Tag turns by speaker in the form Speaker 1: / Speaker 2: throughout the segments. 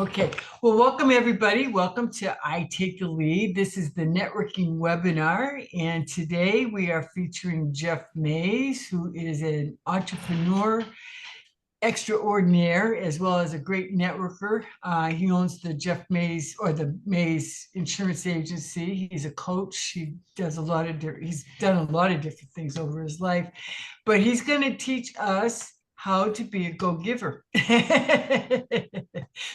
Speaker 1: Okay, well, welcome everybody. Welcome to I Take the Lead. This is the networking webinar, and today we are featuring Jeff Mays, who is an entrepreneur extraordinaire as well as a great networker. He owns the Jeff Mays or the Mays Insurance Agency. He's a coach. He's done a lot of different things over his life, but he's going to teach us how to be a go-giver.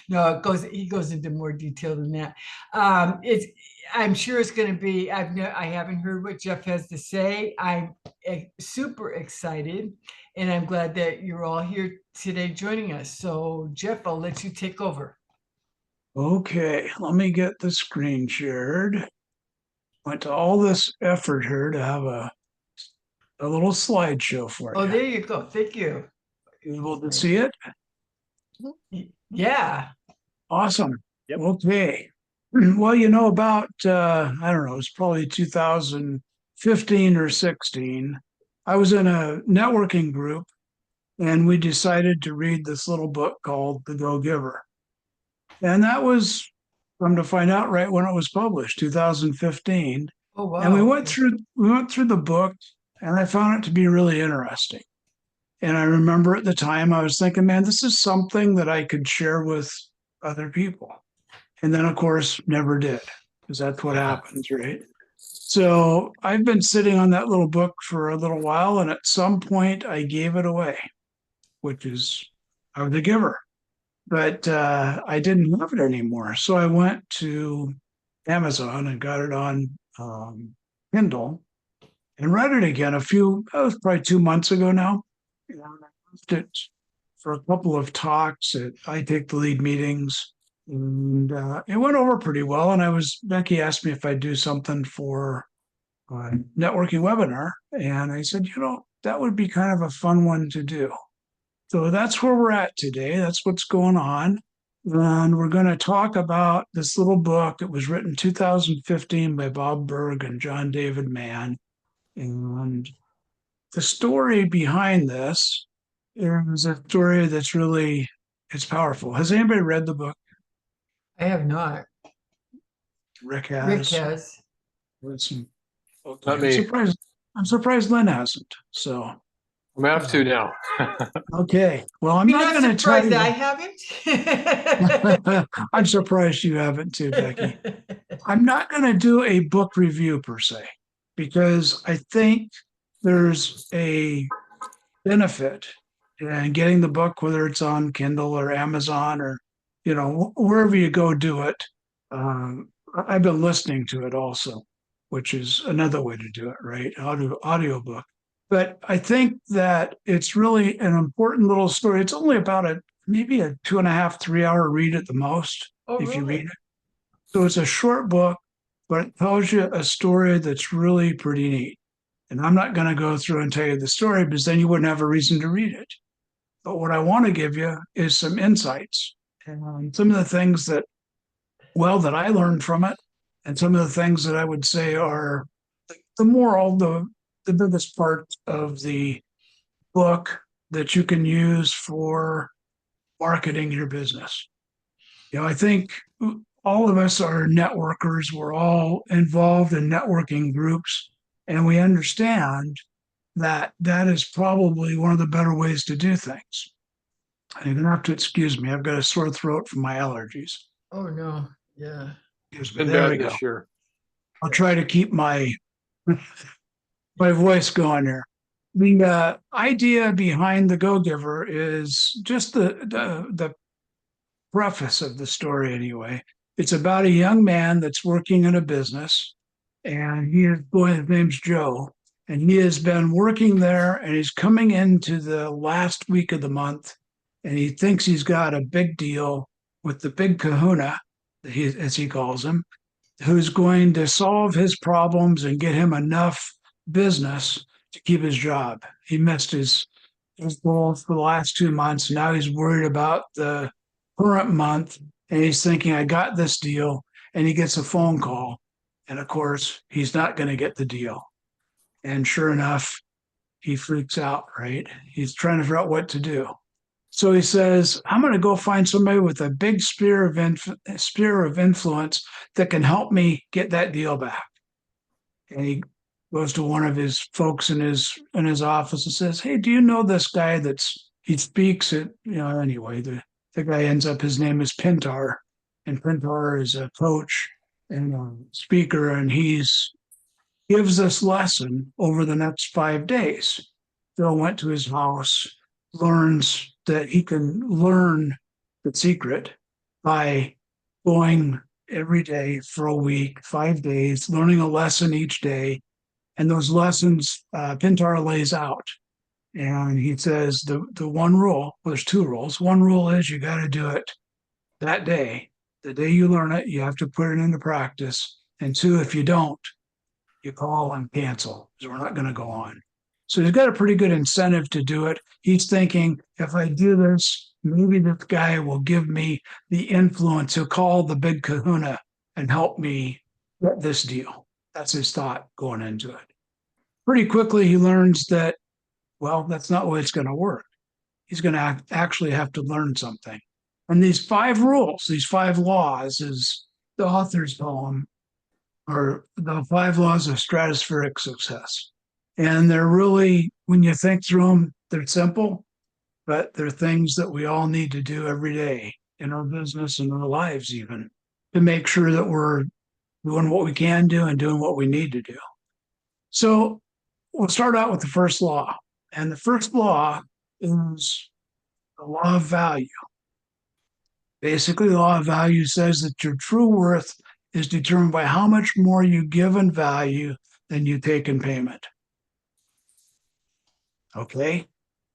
Speaker 1: No, he goes into more detail than that. I'm sure it's going to be, I haven't heard what Jeff has to say. I'm super excited, and I'm glad that you're all here today joining us. So Jeff, I'll let you take over.
Speaker 2: Okay, let me get the screen shared. Went to all this effort here to have a little slideshow for
Speaker 1: Oh,
Speaker 2: you.
Speaker 1: there you go. Thank you.
Speaker 2: You able to see it?
Speaker 1: Yeah.
Speaker 2: Awesome. Yep. Okay. Well, about, I don't know, it's probably 2015 or 16. I was in a networking group and we decided to read this little book called The Go-Giver. And that was, come to find out, right when it was published, 2015.
Speaker 1: Oh, wow.
Speaker 2: And we went through the book, and I found it to be really interesting. And I remember at the time I was thinking, man, this is something that I could share with other people. And then, of course, never did, because that's what happens, right? So I've been sitting on that little book for a little while, and at some point I gave it away, which is I was a giver. But I didn't have it anymore. So I went to Amazon and got it on Kindle and read it again that was probably 2 months ago now. And I used it for a couple of talks at I Take the Lead meetings. And it went over pretty well. And Becky asked me if I'd do something for a networking webinar. And I said, that would be kind of a fun one to do. So that's where we're at today. That's what's going on. And we're going to talk about this little book that was written 2015 by Bob Burg and John David Mann. And the story behind this is a story it's powerful. Has anybody read the book?
Speaker 1: I have not.
Speaker 2: Rick
Speaker 1: Rick
Speaker 2: has.
Speaker 1: has.
Speaker 2: Okay.
Speaker 3: Not me.
Speaker 2: I'm surprised Lynn hasn't. So
Speaker 3: I'm have to now.
Speaker 2: okay. Well, I'm
Speaker 1: You're
Speaker 2: not going to tell
Speaker 1: surprised
Speaker 2: you.
Speaker 1: I haven't?
Speaker 2: I'm surprised you haven't too, Becky. I'm not going to do a book review per se, because I think there's a benefit in getting the book, whether it's on Kindle or Amazon or, wherever you go do it. I've been listening to it also, which is another way to do it, right? Audiobook. But I think that it's really an important little story. It's only about maybe a 2.5, 3 hour read at the most, if you read it. So it's a short book, but it tells you a story that's really pretty neat. And I'm not going to go through and tell you the story because then you wouldn't have a reason to read it. But what I want to give you is some insights and some of the things that I learned from it, and some of the things that I would say are the moral, the biggest part of the book that you can use for marketing your business. I think all of us are networkers. We're all involved in networking groups, and we understand that is probably one of the better ways to do things. You're going to have to excuse me. I've got a sore throat from my allergies.
Speaker 1: Oh, no. Yeah.
Speaker 2: There we go. Sure. I'll try to keep my voice going here. The idea behind the Go-Giver is just the preface of the story anyway. It's about a young man that's working in a business, and his name's Joe, and he has been working there, and he's coming into the last week of the month, and he thinks he's got a big deal with the big kahuna, as he calls him, who's going to solve his problems and get him enough business to keep his job. He missed his goals for the last 2 months. Now he's worried about the current month, and he's thinking, I got this deal. And he gets a phone call. And of course, he's not going to get the deal. And sure enough, he freaks out, right? He's trying to figure out what to do. So he says, I'm going to go find somebody with a big sphere of influence that can help me get that deal back. And he goes to one of his folks in his office and says, hey, do you know this guy he speaks at, anyway, the guy ends up, his name is Pintar, and Pintar is a coach and a speaker, and gives this lesson over the next 5 days. Phil went to his house, learns that he can learn the secret by going every day for a week, 5 days, learning a lesson each day. And those lessons Pintar lays out. And he says the one rule, well, there's two rules. One rule is you got to do it that day. The day you learn it, you have to put it into practice. And two, if you don't, you call and cancel because we're not going to go on. So he's got a pretty good incentive to do it. He's thinking, if I do this, maybe this guy will give me the influence. He'll call the big kahuna and help me get this deal. That's his thought going into it. Pretty quickly, he learns that, well, that's not the way it's going to work. He's going to actually have to learn something. And these 5 rules, these 5 laws, as the authors call them, are the 5 laws of stratospheric success. And they're really, when you think through them, they're simple, but they're things that we all need to do every day in our business and our lives even, to make sure that we're doing what we can do and doing what we need to do. So we'll start out with the first law. And the first law is the law of value. Basically, the law of value says that your true worth is determined by how much more you give in value than you take in payment. Okay,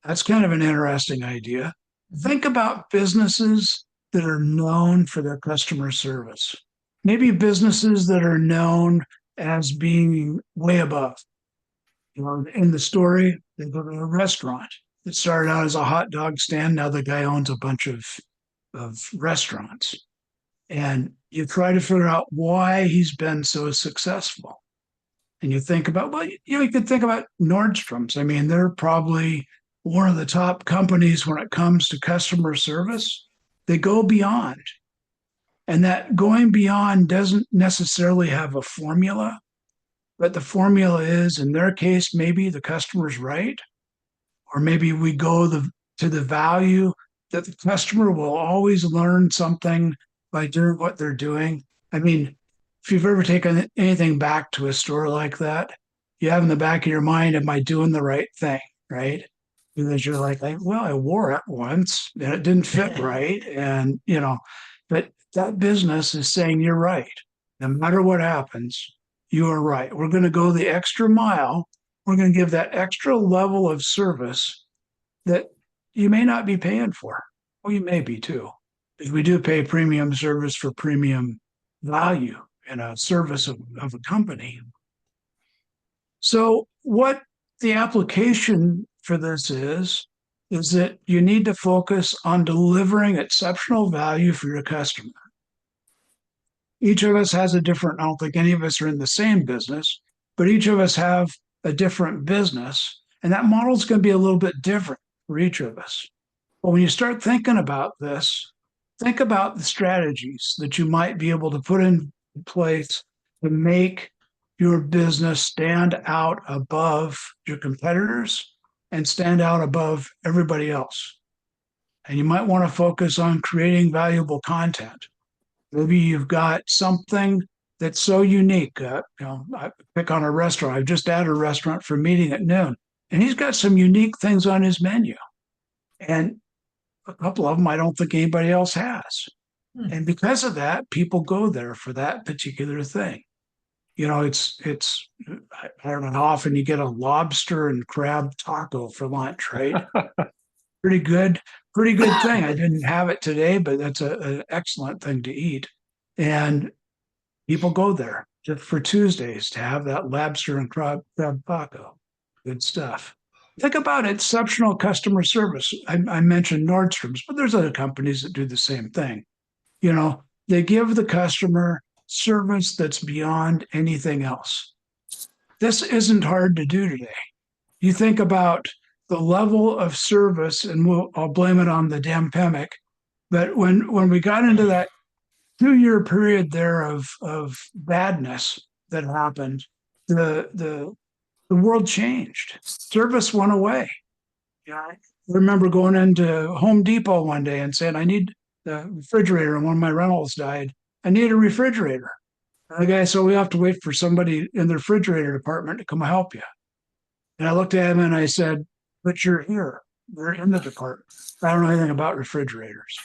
Speaker 2: that's kind of an interesting idea. Think about businesses that are known for their customer service. Maybe businesses that are known as being way above. In the story, they go to a restaurant that started out as a hot dog stand. Now the guy owns a bunch of restaurants. And you try to figure out why he's been so successful. And you think about, well, you could think about Nordstrom's. I mean, they're probably one of the top companies when it comes to customer service. They go beyond. And that going beyond doesn't necessarily have a formula, but the formula is, in their case, maybe the customer's right, or maybe we go to the value that the customer will always learn something by doing what they're doing. I mean, if you've ever taken anything back to a store like that, you have in the back of your mind, am I doing the right thing, right? Because you're like, well, I wore it once and it didn't fit right. And, but that business is saying you're right. No matter what happens, you are right. We're going to go the extra mile. We're going to give that extra level of service that you may not be paying for. Well, you may be too, because we do pay premium service for premium value in a service of a company. So what the application for this is that you need to focus on delivering exceptional value for your customer. Each of us has a different, I don't think any of us are in the same business, but each of us have a different business. And that model is going to be a little bit different for each of us. But when you start thinking about this, think about the strategies that you might be able to put in place to make your business stand out above your competitors and stand out above everybody else. And you might want to focus on creating valuable content. Maybe you've got something that's so unique. I pick on a restaurant. I've just added a restaurant for a meeting at noon, and he's got some unique things on his menu. And a couple of them I don't think anybody else has. And because of that, people go there for that particular thing. It's I don't know how often you get a lobster and crab taco for lunch, right? Pretty good thing. I didn't have it today, but that's an excellent thing to eat. And people go there just for Tuesdays to have that lobster and crab taco. Good stuff. Think about exceptional customer service. I mentioned Nordstrom's, but there's other companies that do the same thing. They give the customer service that's beyond anything else. This isn't hard to do today. You think about the level of service, and I'll blame it on the damn pandemic. But when we got into that 2-year period there of badness that happened, the world changed. Service went away. Yeah, I remember going into Home Depot one day and saying, I need the refrigerator, and one of my rentals died. I need a refrigerator. And the guy said, we have to wait for somebody in the refrigerator department to come help you. And I looked at him and I said, but you're here. You're in the department. I don't know anything about refrigerators.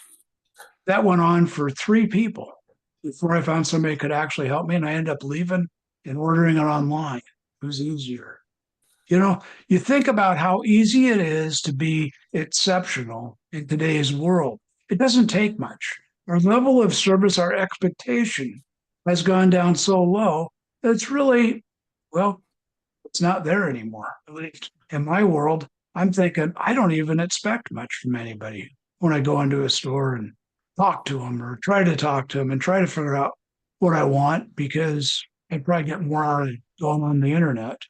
Speaker 2: That went on for 3 people before I found somebody who could actually help me. And I ended up leaving and ordering it online. It was easier. You know, you think about how easy it is to be exceptional in today's world. It doesn't take much. Our level of service, our expectation has gone down so low that it's really, well, it's not there anymore. At least in my world, I'm thinking I don't even expect much from anybody when I go into a store and talk to them or try to talk to them and try to figure out what I want, because I probably get more out of going on the internet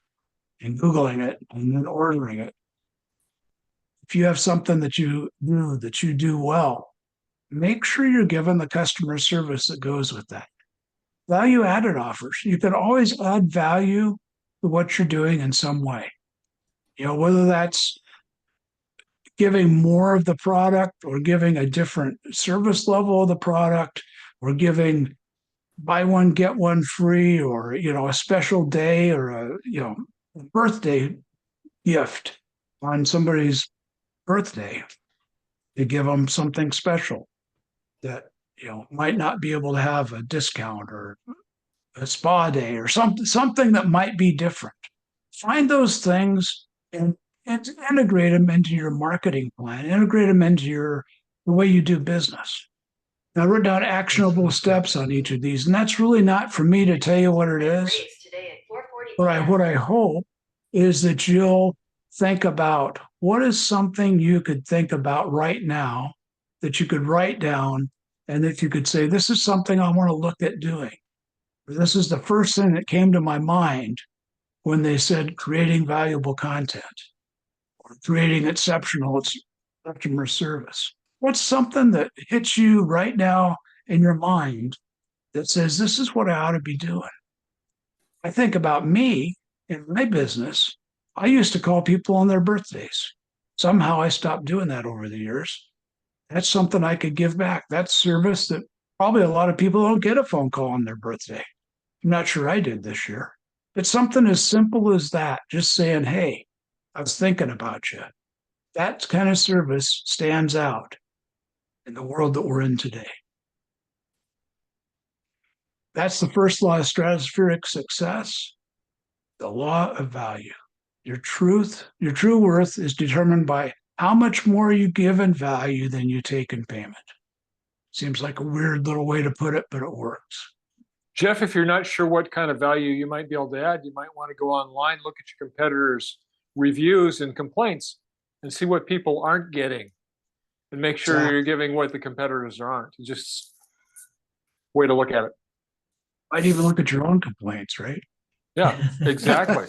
Speaker 2: and Googling it and then ordering it. If you have something that you do well, make sure you're given the customer service that goes with that. Value added offers. You can always add value to what you're doing in some way. You know, whether that's giving more of the product or giving a different service level of the product or giving buy one, get one free, or, you know, a special day or a, you know, birthday gift on somebody's birthday to give them something special that, you know, might not be able to have a discount, or a spa day or something that might be different. Find those things and integrate them into your marketing plan, integrate them into the way you do business. Now, I wrote down actionable steps on each of these, and that's really not for me to tell you what it is. But what I hope is that you'll think about what is something you could think about right now that you could write down and that you could say, this is something I want to look at doing. Or this is the first thing that came to my mind when they said creating valuable content or creating exceptional customer service. What's something that hits you right now in your mind that says, this is what I ought to be doing? I think about me in my business. I used to call people on their birthdays. Somehow I stopped doing that over the years. That's something I could give back. That's service that probably a lot of people don't get a phone call on their birthday. I'm not sure I did this year. But something as simple as that, just saying, hey, I was thinking about you. That kind of service stands out in the world that we're in today. That's the first law of stratospheric success, the law of value. Your true worth is determined by how much more you give in value than you take in payment. Seems like a weird little way to put it, but it works.
Speaker 3: Jeff, if you're not sure what kind of value you might be able to add, you might want to go online, look at your competitors' reviews and complaints, and see what people aren't getting, and make sure you're giving what the competitors aren't. Just way to look at it.
Speaker 2: I'd even look at your own complaints, right?
Speaker 3: Yeah, exactly.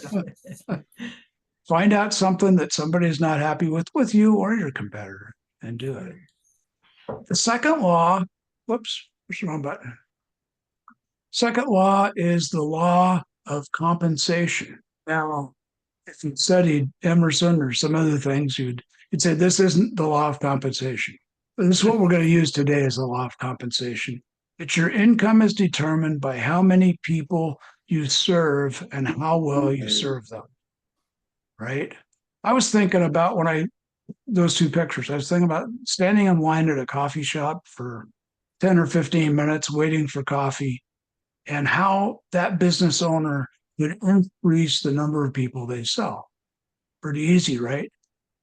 Speaker 2: Find out something that somebody's not happy with you or your competitor, and do it. The second law, whoops, push the wrong button. Second law is the law of compensation. Now, if you'd studied Emerson or some other things, you'd say this isn't the law of compensation. But this is what we're going to use today as the law of compensation. That your income is determined by how many people you serve and how well you serve them. Right? I was thinking about those 2 pictures, I was thinking about standing in line at a coffee shop for 10 or 15 minutes waiting for coffee, and how that business owner would increase the number of people they sell. Pretty easy, right?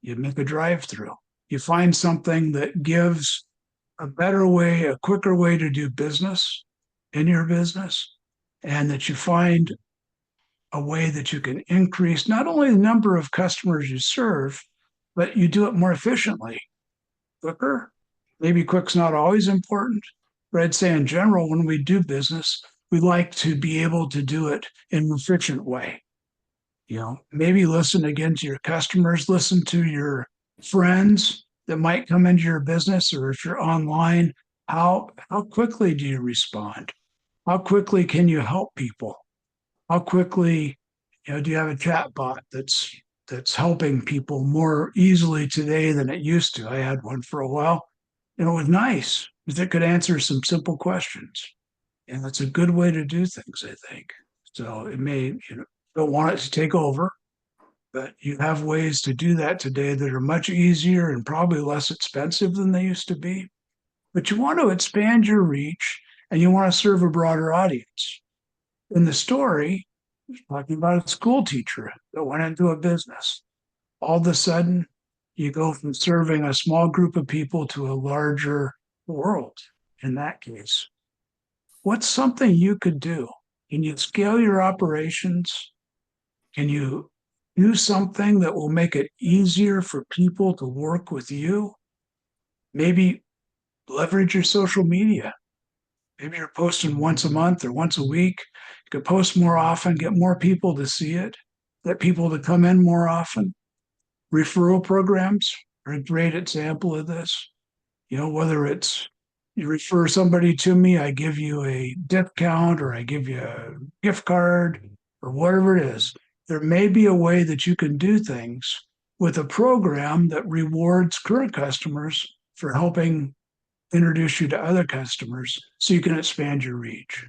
Speaker 2: You make a drive-through. You find something that gives a better way, a quicker way to do business in your business, and that you find a way that you can increase not only the number of customers you serve, but you do it more efficiently, quicker. Maybe quick's not always important, but I'd say in general, when we do business, we like to be able to do it in an efficient way. Maybe listen again to your customers, listen to your friends that might come into your business, or if you're online, how quickly do you respond? How quickly can you help people? How quickly, do you have a chat bot that's helping people more easily today than it used to? I had one for a while, and it was nice because it could answer some simple questions. And that's a good way to do things, I think. So it may, don't want it to take over, but you have ways to do that today that are much easier and probably less expensive than they used to be. But you want to expand your reach and you want to serve a broader audience. In the story, talking about a school teacher that went into a business. All of a sudden, you go from serving a small group of people to a larger world in that case. What's something you could do? Can you scale your operations? Can you do something that will make it easier for people to work with you? Maybe leverage your social media. Maybe you're posting once a month or once a week. You could post more often, get more people to see it, get people to come in more often. Referral programs are a great example of this. Whether it's you refer somebody to me, I give you a discount or I give you a gift card or whatever it is. There may be a way that you can do things with a program that rewards current customers for helping introduce you to other customers so you can expand your reach.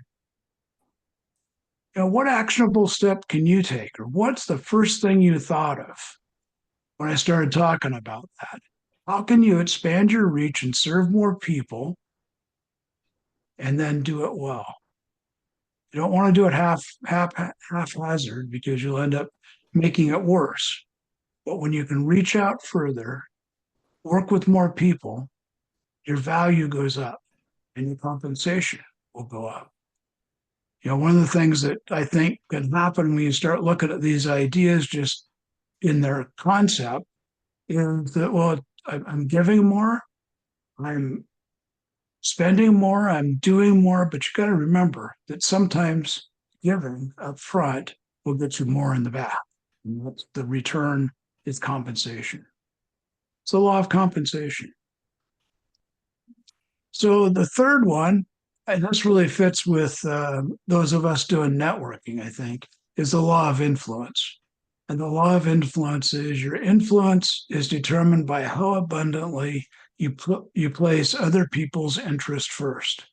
Speaker 2: What actionable step can you take? Or what's the first thing you thought of when I started talking about that? How can you expand your reach and serve more people and then do it well? You don't want to do it haphazard because you'll end up making it worse. But when you can reach out further, work with more people, your value goes up and your compensation will go up. One of the things that I think can happen when you start looking at these ideas just in their concept is that, well, I'm giving more, I'm spending more, I'm doing more, but you got to remember that sometimes giving up front will get you more in the back. And that's the return is compensation. It's the law of compensation. So the third one, and this really fits with those of us doing networking, I think, is the law of influence. And the law of influence is your influence is determined by how abundantly you place other people's interest first.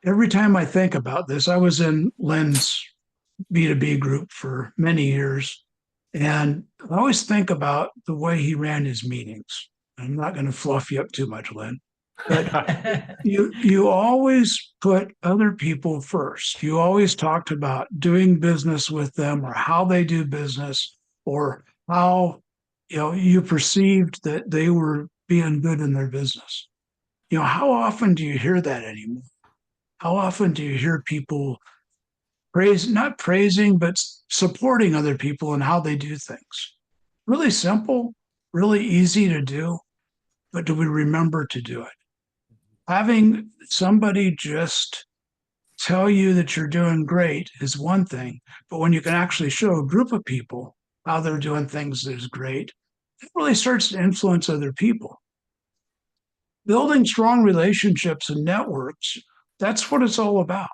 Speaker 2: Every time I think about this, I was in Len's B2B group for many years, and I always think about the way he ran his meetings. I'm not going to fluff you up too much, Len, but you always put other people first. You always talked about doing business with them or how they do business or how you perceived that they were being good in their business. How often do you hear that anymore? How often do you hear people not praising, but supporting other people and how they do things? Really simple, really easy to do, but do we remember to do it? Having somebody just tell you that you're doing great is one thing, but when you can actually show a group of people how they're doing things that is great, it really starts to influence other people. Building strong relationships and networks, that's what it's all about.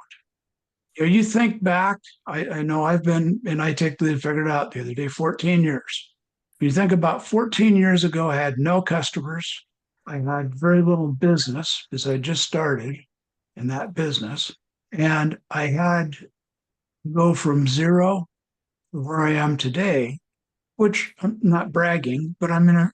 Speaker 2: You think back, I know I've been, and I figured out the other day, 14 years. You think about 14 years ago, I had no customers. I had very little business because I just started in that business. And I had to go from zero to where I am today, which I'm not bragging, but I'm in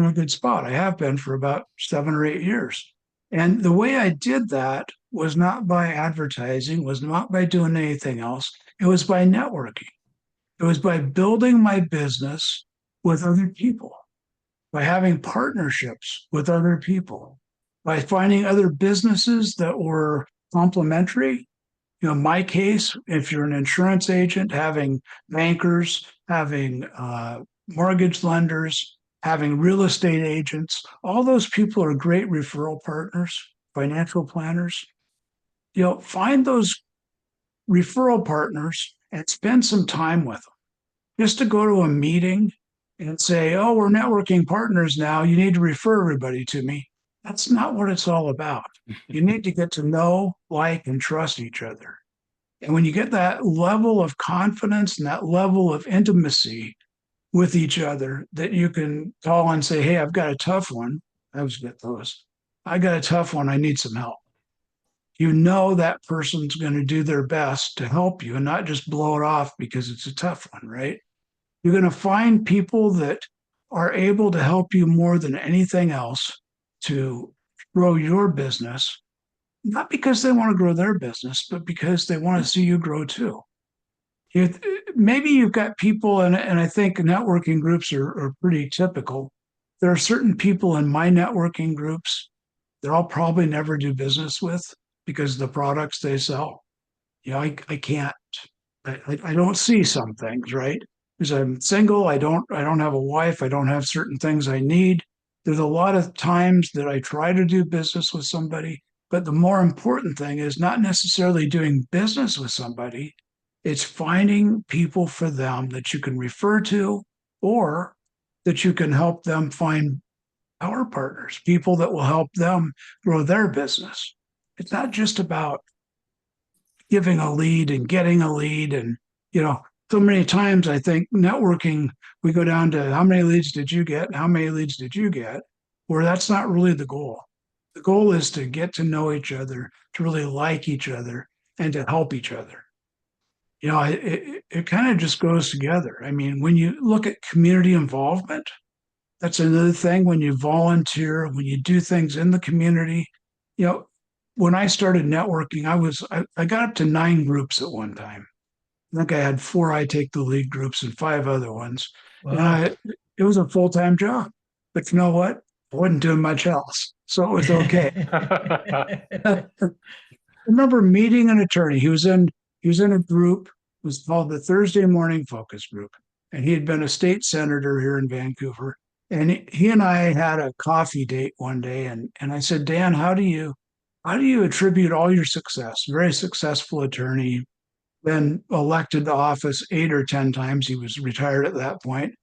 Speaker 2: a good spot. I have been for about 7 or 8 years. And the way I did that was not by advertising, was not by doing anything else. It was by networking. It was by building my business with other people, by having partnerships with other people, by finding other businesses that were complementary. In my case, if you're an insurance agent, having bankers, having mortgage lenders, having real estate agents, all those people are great referral partners, financial planners. Find those referral partners and spend some time with them. just to go to a meeting and say, oh, we're networking partners now. You need to refer everybody to me. That's not what it's all about. You need to get to know, like, and trust each other. And when you get that level of confidence and that level of intimacy with each other, that you can call and say, hey, I've got a tough one. I always get those. I got a tough one. I need some help. You know that person's going to do their best to help you and not just blow it off because it's a tough one, right? You're going to find people that are able to help you more than anything else to grow your business, not because they want to grow their business, but because they want to see you grow too. You, maybe you've got people, and I think networking groups are pretty typical. There are certain people in my networking groups that I'll probably never do business with because of the products they sell. I can't. I don't see some things, right? Because I'm single, I don't have a wife, I don't have certain things I need. There's a lot of times that I try to do business with somebody, but the more important thing is not necessarily doing business with somebody. It's finding people for them that you can refer to or that you can help them find power partners, people that will help them grow their business. It's not just about giving a lead and getting a lead. And, so many times I think networking, we go down to how many leads did you get and how many leads did you get, where that's not really the goal. The goal is to get to know each other, to really like each other, and to help each other. It kind of just goes together. I mean, when you look at community involvement, that's another thing. When you volunteer, when you do things in the community, when I started networking, I got up to 9 groups at one time. I think I had 4 I Take the Lead groups and 5 other ones.
Speaker 1: Wow.
Speaker 2: It was a full-time job, but you know what? I wasn't doing much else, so it was okay. I remember meeting an attorney. He was in a group. It was called the Thursday Morning Focus Group, and he had been a state senator here in Vancouver. And he and I had a coffee date one day, and I said, Dan, how do you attribute all your success? Very successful attorney, been elected to office 8 or 10 times. He was retired at that point,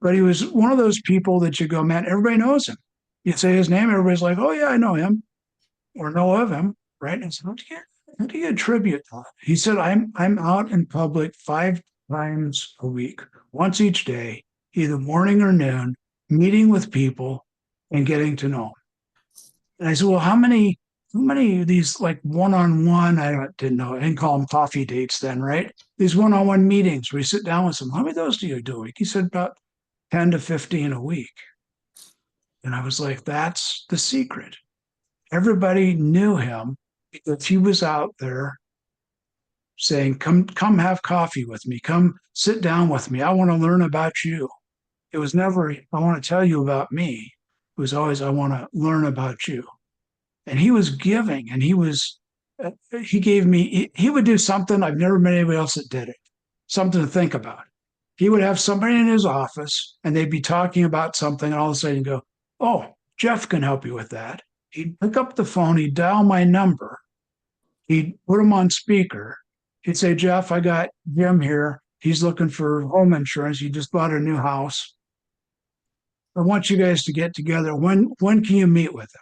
Speaker 2: but he was one of those people that you go, man, everybody knows him. You say his name, everybody's like, oh yeah, I know him or know of him, right? And so how do you attribute that? He said, I'm out in public 5 times a week, once each day, either morning or noon, meeting with people and getting to know them. And I said, well, how many of these like one-on-one, didn't know, I didn't call them coffee dates then, right? These one-on-one meetings where you sit down with them, how many of those do you do a week? He said about 10 to 15 a week. And I was like, that's the secret. Everybody knew him because he was out there saying, come have coffee with me. Come sit down with me. I want to learn about you. It was never, I want to tell you about me. It was always, I want to learn about you. And he was giving, and he gave me, he would do something I've never met anybody else that did it, something to think about. He would have somebody in his office and they'd be talking about something, and all of a sudden he'd go, oh, Jeff can help you with that. He'd pick up the phone, he'd dial my number, he'd put him on speaker. He'd say, Jeff, I got Jim here. He's looking for home insurance. He just bought a new house. I want you guys to get together. When can you meet with him?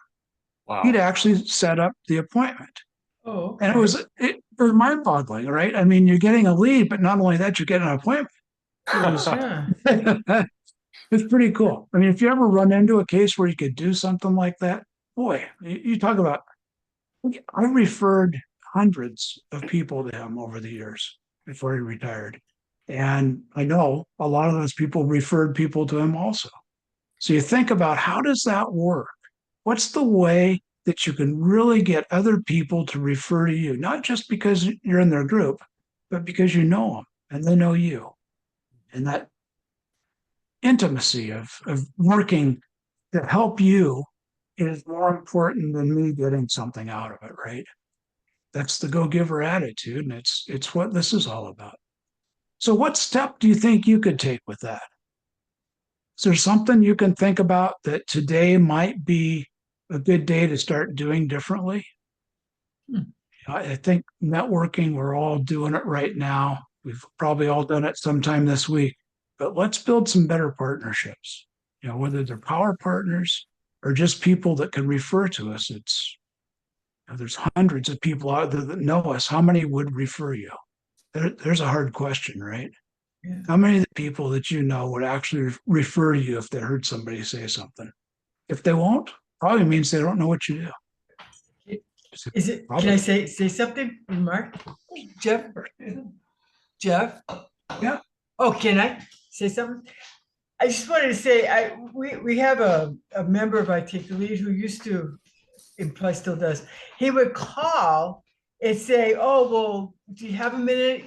Speaker 3: Wow.
Speaker 2: He'd actually set up the appointment.
Speaker 1: Oh,
Speaker 2: And it was mind-boggling, right? I mean, you're getting a lead, but not only that, you're getting an appointment.
Speaker 1: yeah.
Speaker 2: It's pretty cool. I mean, if you ever run into a case where you could do something like that, boy, you talk about, I referred hundreds of people to him over the years before he retired. And I know a lot of those people referred people to him also. So you think about, how does that work? What's the way that you can really get other people to refer to you, not just because you're in their group, but because you know them and they know you? And that intimacy of working to help you is more important than me getting something out of it, right? That's the go-giver attitude, and it's what this is all about. So what step do you think you could take with that? Is there something you can think about that today might be a good day to start doing differently? I think networking, we're all doing it right now. We've probably all done it sometime this week. but let's build some better partnerships. Whether they're power partners or just people that can refer to us. There's hundreds of people out there that know us. How many would refer you? There's a hard question, right?
Speaker 1: Yeah.
Speaker 2: How many of the people that you know would actually refer to you if they heard somebody say something? If they won't, probably means they don't know what you do.
Speaker 1: Is it, can I say something, Mark? Jeff? Jeff?
Speaker 2: Yeah.
Speaker 1: Oh, can I say something? I just wanted to say, we have a member of I Take the Lead who used to, and probably still does. He would call and say, oh, well, do you have a minute?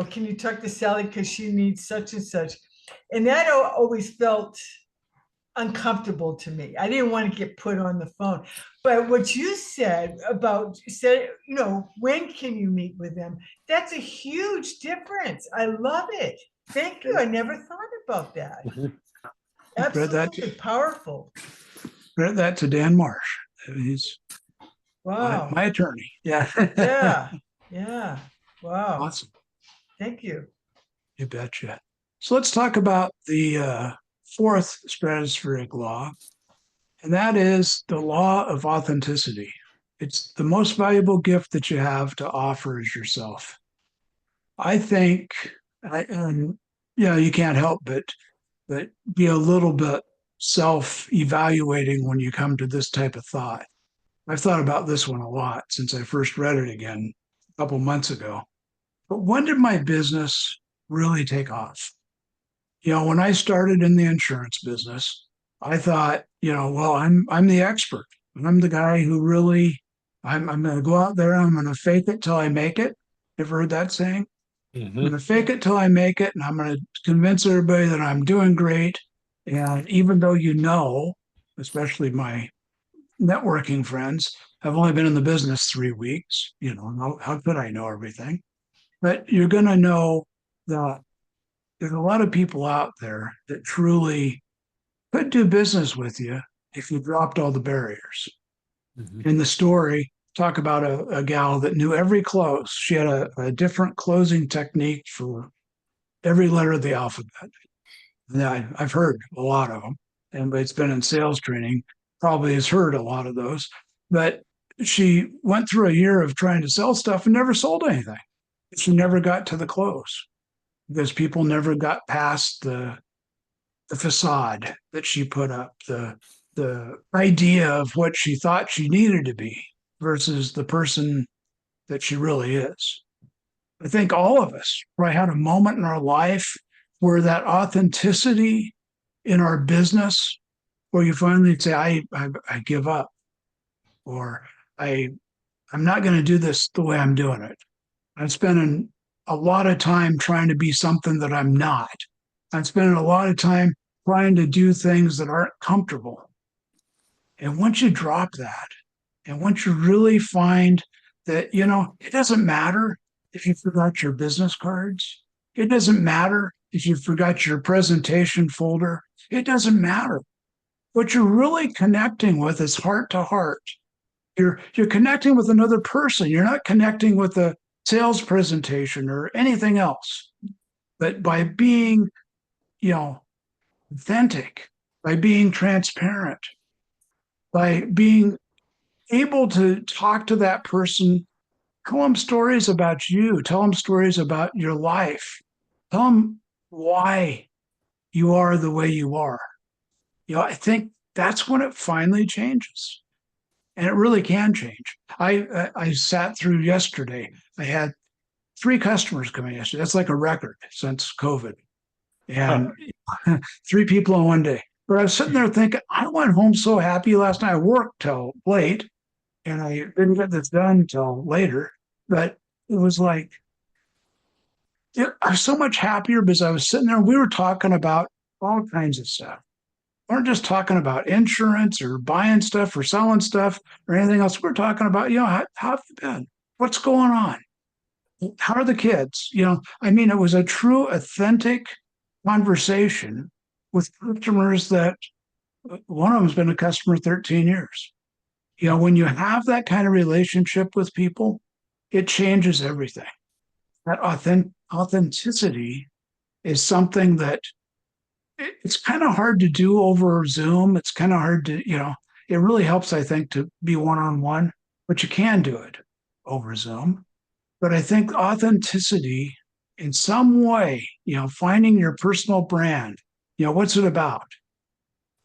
Speaker 1: Can you talk to Sally because she needs such and such? And that always felt uncomfortable to me. I didn't want to get put on the phone. But what you said, when can you meet with them? That's a huge difference. I love it. Thank you. I never thought about that. Absolutely powerful.
Speaker 2: Read that to Dan Marsh. He's
Speaker 1: wow.
Speaker 2: my attorney. Yeah.
Speaker 1: Yeah. Wow.
Speaker 2: Awesome.
Speaker 1: Thank you.
Speaker 2: You betcha. So let's talk about the fourth stratospheric law, and that is the law of authenticity. It's the most valuable gift that you have to offer is yourself. I think, you can't help but be a little bit self-evaluating when you come to this type of thought. I've thought about this one a lot since I first read it again a couple months ago. But when did my business really take off? When I started in the insurance business, I thought, well, I'm the expert. I'm the guy who really, I'm going to go out there. I'm going to fake it till I make it. Ever heard that saying? I'm going to fake it till I make it, and I'm going to convince everybody that I'm doing great. And even though especially my networking friends, have only been in the business 3 weeks, how could I know everything? But you're going to know that there's a lot of people out there that truly could do business with you if you dropped all the barriers. In the story, talk about a gal that knew every close. She had a different closing technique for every letter of the alphabet. And I've heard a lot of them. Anybody's been in sales training probably has heard a lot of those. But she went through a year of trying to sell stuff and never sold anything. She never got to the close because people never got past the facade that she put up, the idea of what she thought she needed to be versus the person that she really is. I think all of us probably had a moment in our life where that authenticity in our business, where you finally say, I give up, or I'm not going to do this the way I'm doing it. I'm spending a lot of time trying to be something that I'm not. I'm spending a lot of time trying to do things that aren't comfortable. And once you drop that, and once you really find that, it doesn't matter if you forgot your business cards. It doesn't matter if you forgot your presentation folder. It doesn't matter. What you're really connecting with is heart to heart. You're connecting with another person. You're not connecting with a sales presentation or anything else. But by being, authentic, by being transparent, by being able to talk to that person, tell them stories about you, tell them stories about your life, tell them why you are the way you are. I think that's when it finally changes. And it really can change. I sat through yesterday. I had 3 customers come in yesterday. That's like a record since COVID. And 3 people in one day. But I was sitting there thinking, I went home so happy last night. I worked till late and I didn't get this done till later. But it was like, I was so much happier because I was sitting there and we were talking about all kinds of stuff. We weren't just talking about insurance or buying stuff or selling stuff or anything else. We're talking about, how have you been? What's going on? How are the kids? It was a true, authentic conversation with customers that one of them's been a customer 13 years. When you have that kind of relationship with people, it changes everything. That authenticity is something that it's kind of hard to do over Zoom. It's kind of hard to, it really helps, I think, to be one-on-one, but you can do it over Zoom. But I think authenticity in some way, finding your personal brand, what's it about?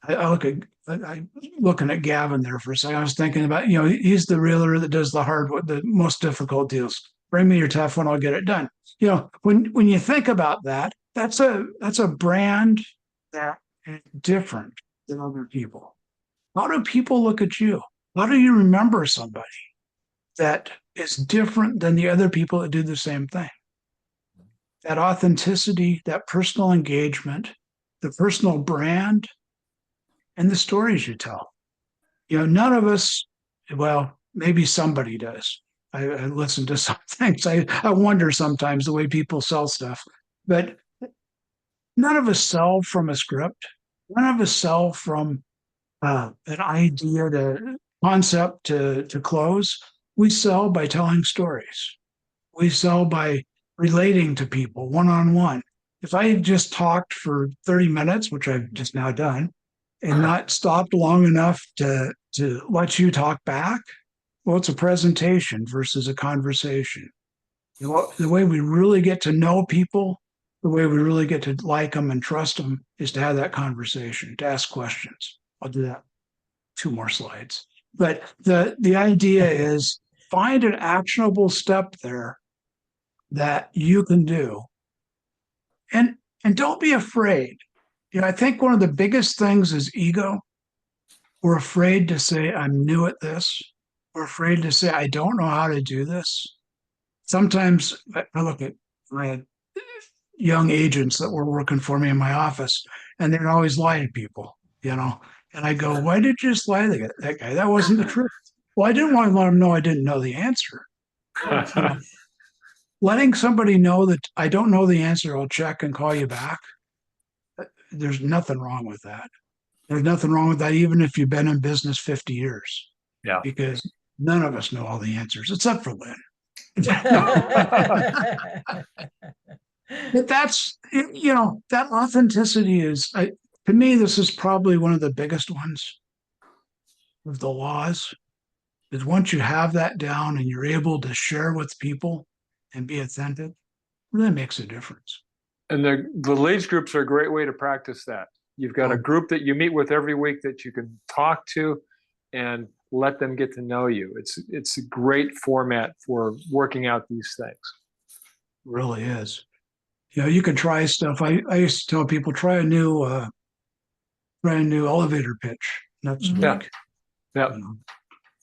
Speaker 2: I'm looking at Gavin there for a second. I was thinking about, he's the realtor that does the most difficult deals. Bring me your tough one, I'll get it done. When you think about that, that's a brand that is different than other people. How do people look at you? How do you remember somebody that is different than the other people that do the same thing? That authenticity, that personal engagement, the personal brand, and the stories you tell. None of us, well, maybe somebody does. I listen to some things. I wonder sometimes the way people sell stuff, but none of us sell from a script. None of us sell from an idea to concept to close. We sell by telling stories. We sell by relating to people one-on-one. If I had just talked for 30 minutes, which I've just now done, and not stopped long enough to let you talk back, well, it's a presentation versus a conversation. The way we really get to know people, the way we really get to like them and trust them is to have that conversation, to ask questions. I'll do that. 2 more slides. But the idea is find an actionable step there that you can do. And don't be afraid. I think one of the biggest things is ego. We're afraid to say, I'm new at this. We're afraid to say, I don't know how to do this. Sometimes I look at my young agents that were working for me in my office, and they'd always lie to people, and I go, why did you just lie to that guy? That wasn't the truth. Well, I didn't want to let him know I didn't know the answer. Letting somebody know that I don't know the answer, I'll check and call you back. There's nothing wrong with that. There's nothing wrong with that, even if you've been in business 50 years.
Speaker 3: Yeah.
Speaker 2: Because none of us know all the answers, except for Lynn. But that's, that authenticity is, to me, this is probably one of the biggest ones of the laws, is once you have that down and you're able to share with people and be authentic, it really makes a difference.
Speaker 3: And the leads groups are a great way to practice that. You've got a group that you meet with every week that you can talk to and let them get to know you. It's a great format for working out these things.
Speaker 2: It really is. You can try stuff. I used to tell people, try a new elevator pitch next week.
Speaker 3: Yeah.
Speaker 2: Who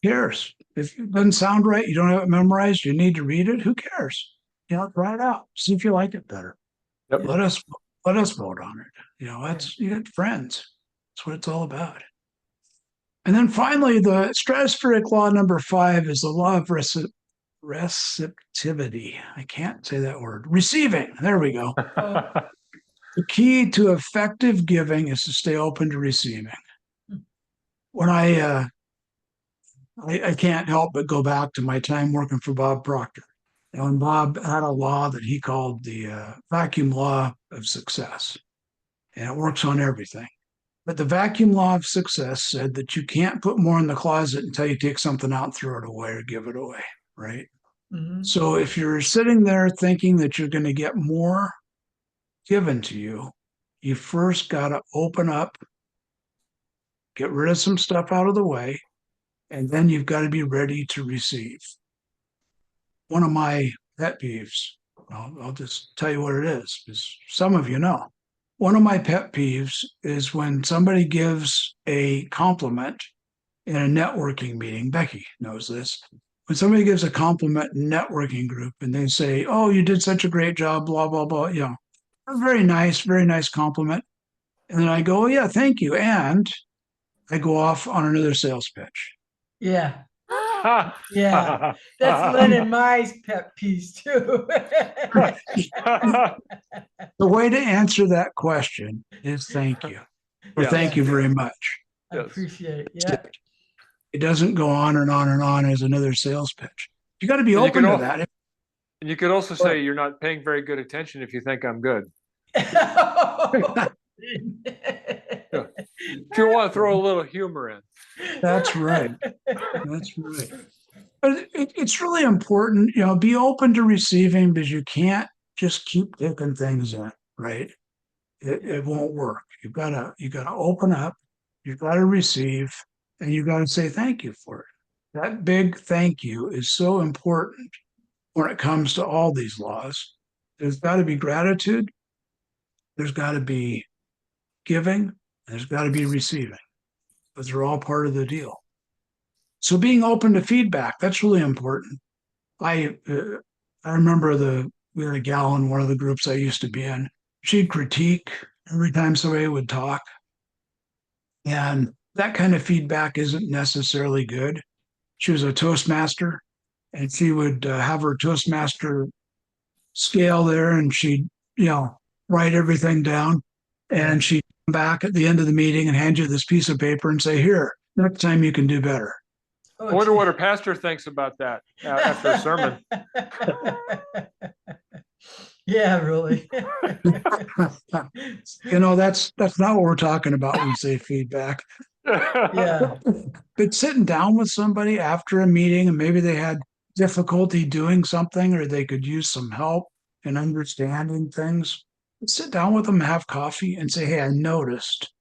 Speaker 2: cares? If it doesn't sound right, you don't have it memorized, you need to read it, who cares? Try it out. See if you like it better.
Speaker 3: Yep.
Speaker 2: Let us vote on it. You got friends. That's what it's all about. And then finally, the stratospheric law number 5 is the law of receptivity. I can't say that word. Receiving. There we go. The key to effective giving is to stay open to receiving. When I can't help but go back to my time working for Bob Proctor. And Bob had a law that he called the vacuum law of success. And it works on everything. But the vacuum law of success said that you can't put more in the closet until you take something out and throw it away or give it away, right? Mm-hmm. So if you're sitting there thinking that you're going to get more given to you, you first got to open up, get rid of some stuff out of the way, and then you've got to be ready to receive. One of my pet peeves, I'll just tell you what it is, because some of you know. One of my pet peeves is when somebody gives a compliment in a networking meeting. Becky knows this. When somebody gives a compliment in a networking group and they say, oh, you did such a great job, blah, blah, blah. Very nice compliment. And then I go, oh, yeah, thank you. And I go off on another sales pitch.
Speaker 1: Yeah. Yeah. That's Lynn and my pet peeves too.
Speaker 2: The way to answer that question is thank you. Or thank you very much.
Speaker 1: I appreciate it. Yeah.
Speaker 2: It doesn't go on and on and on as another sales pitch. You got to be open to that.
Speaker 3: And you could also say you're not paying very good attention if you think I'm good. If you want to throw a little humor in.
Speaker 2: That's right. That's right. But it's really important, be open to receiving, because you can't just keep taking things in, right? It won't work. You gotta open up, you've got to receive, and you got to say thank you for it. That big thank you is so important when it comes to all these laws. There's got to be gratitude, there's got to be giving, and there's got to be receiving. Those are all part of the deal. So being open to feedback, that's really important. I uh, I remember we had a gal in one of the groups I used to be in. She'd critique every time somebody would talk, and that kind of feedback isn't necessarily good. She was a Toastmaster, and she would have her Toastmaster scale there, and she'd write everything down, and she'd come back at the end of the meeting and hand you this piece of paper and say, "Here, next time you can do better."
Speaker 3: I wonder what her pastor thinks about that after a sermon.
Speaker 1: Yeah, really.
Speaker 2: That's not what we're talking about when we say feedback.
Speaker 1: Yeah.
Speaker 2: But sitting down with somebody after a meeting, and maybe they had difficulty doing something, or they could use some help in understanding things, sit down with them, have coffee, and say, "Hey, I noticed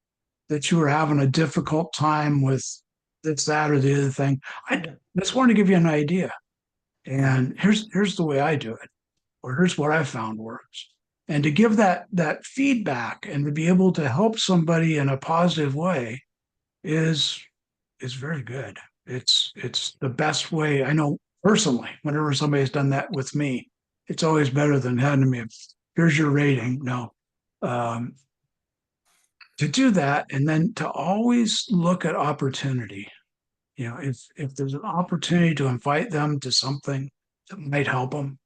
Speaker 2: that you were having a difficult time with this, that, or the other thing. I just want to give you an idea. And here's the way I do it, or here's what I found works." And to give that feedback and to be able to help somebody in a positive way is very good. It's the best way. I know personally, whenever somebody's done that with me, it's always better than handing me here's your rating. No. To do that, and then to always look at opportunity. If there's an opportunity to invite them to something that might help them,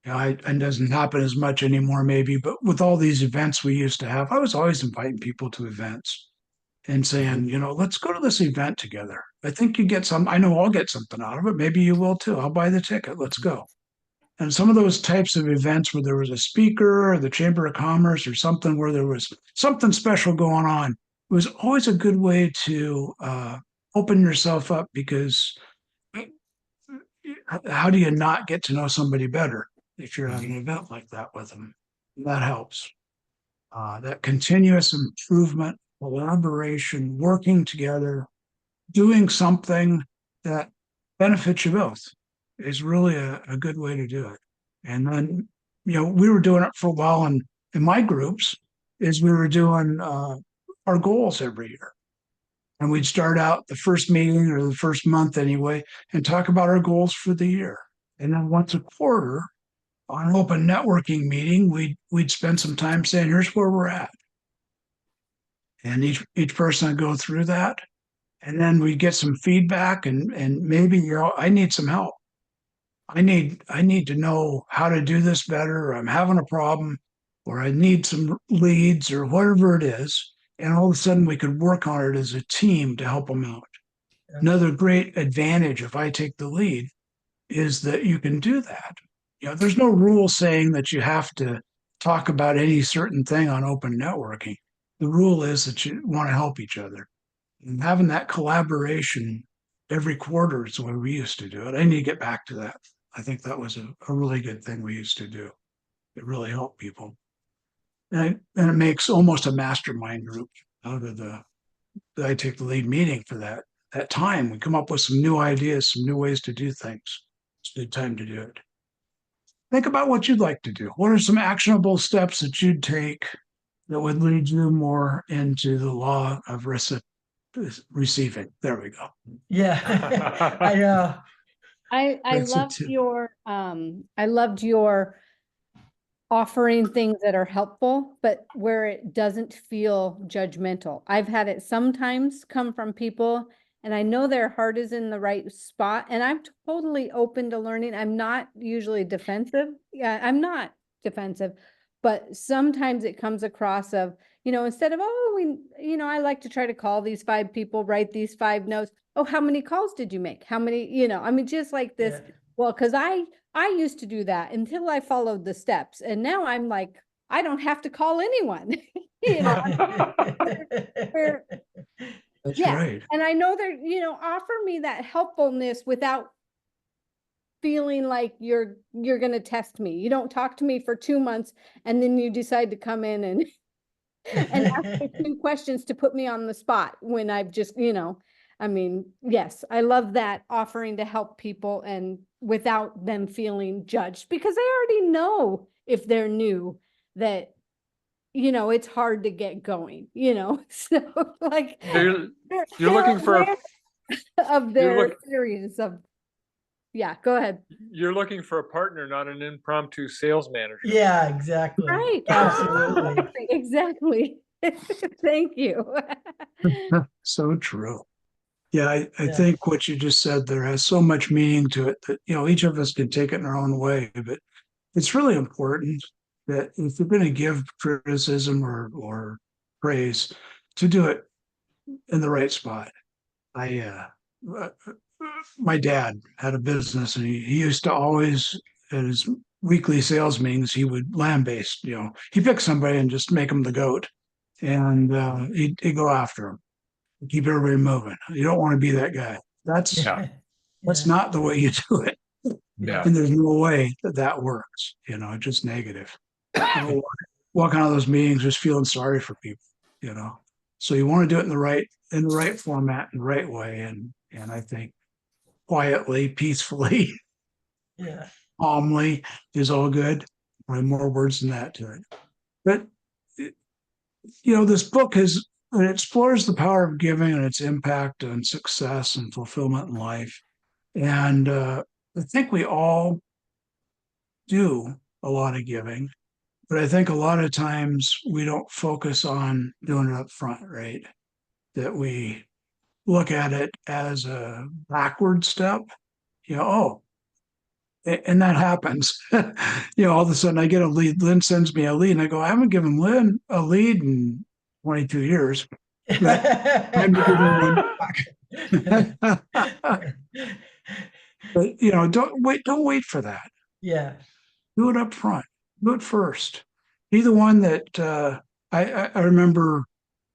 Speaker 2: it doesn't happen as much anymore, maybe, but with all these events we used to have, I was always inviting people to events and saying, let's go to this event together. I think you get I know I'll get something out of it. Maybe you will too. I'll buy the ticket. Let's go. And some of those types of events where there was a speaker or the Chamber of Commerce or something where there was something special going on, it was always a good way to open yourself up, because how do you not get to know somebody better if you're having an event like that with them? That helps. That continuous improvement, collaboration, working together, doing something that benefits you both is really a good way to do it. And then, we were doing it for a while in my groups, is we were doing our goals every year. And we'd start out the first meeting, or the first month anyway, and talk about our goals for the year. And then once a quarter, on an open networking meeting, we'd spend some time saying, here's where we're at. And each person would go through that. And then we get some feedback, and maybe, I need some help. I need to know how to do this better, or I'm having a problem, or I need some leads, or whatever it is. And all of a sudden we could work on it as a team to help them out. Another great advantage, if I take the lead, is that you can do that. There's no rule saying that you have to talk about any certain thing on open networking. The rule is that you want to help each other. And having that collaboration every quarter is the way we used to do it. I need to get back to that. I think that was a really good thing we used to do. It really helped people. And it makes almost a mastermind group out of I take the lead meeting for that time. We come up with some new ideas, some new ways to do things. It's a good time to do it. Think about what you'd like to do. What are some actionable steps that you'd take that would lead you more into the law of receiving? There we go.
Speaker 1: Yeah. I know.
Speaker 4: I loved your offering things that are helpful, but where it doesn't feel judgmental. I've had it sometimes come from people, and I know their heart is in the right spot, and I'm totally open to learning. I'm not usually defensive. Yeah, I'm not defensive, but sometimes it comes across of, instead of, I like to try to call these 5 people, write these 5 notes. Oh, how many calls did you make? How many, just like this.
Speaker 1: Yeah.
Speaker 4: Well, because I used to do that until I followed the steps. And now I'm like, I don't have to call anyone. You know, where,
Speaker 2: That's
Speaker 4: yeah.
Speaker 2: right.
Speaker 4: And I know they're, offer me that helpfulness without feeling like you're going to test me. You don't talk to me for 2 months and then you decide to come in and ask me 2 questions to put me on the spot when I've just, I mean, yes, I love that, offering to help people and without them feeling judged, because they already know, if they're new, that it's hard to get going, so like
Speaker 3: You're
Speaker 4: they're
Speaker 3: looking for
Speaker 4: aware of
Speaker 3: you're
Speaker 4: their
Speaker 3: look
Speaker 4: series of, yeah, go ahead.
Speaker 3: you're looking for a partner, not an impromptu sales manager.
Speaker 1: Yeah, exactly.
Speaker 4: Right.
Speaker 1: Absolutely.
Speaker 4: Exactly. Thank you.
Speaker 2: So true. Yeah, I
Speaker 1: Yeah.
Speaker 2: think what you just said there has so much meaning to it that, each of us can take it in our own way, but it's really important that if you're going to give criticism or praise, to do it in the right spot. Uh, my dad had a business and he used to always, at his weekly sales meetings, he would lambaste, he picked somebody and just make them the goat. And he'd go after him, keep everybody moving. You don't want to be that guy. That's
Speaker 3: Yeah.
Speaker 2: that's not the way you do it.
Speaker 3: Yeah.
Speaker 2: And there's no way that works. It's just negative. Walking out of those meetings just feeling sorry for people, So you want to do it in the right format, in the right way. And I think quietly, peacefully,
Speaker 1: Yeah.
Speaker 2: calmly is all good. Probably more words than that to it. But this book it explores the power of giving and its impact on success and fulfillment in life. And I think we all do a lot of giving, but I think a lot of times we don't focus on doing it up front, right? That we look at it as a backward step, and that happens. All of a sudden I get a lead. Lynn sends me a lead, and I go, I haven't given Lynn a lead in 22 years. Time to give him one back. But don't wait for that.
Speaker 1: Yeah.
Speaker 2: Do it up front. Do it first. Be the one that I remember.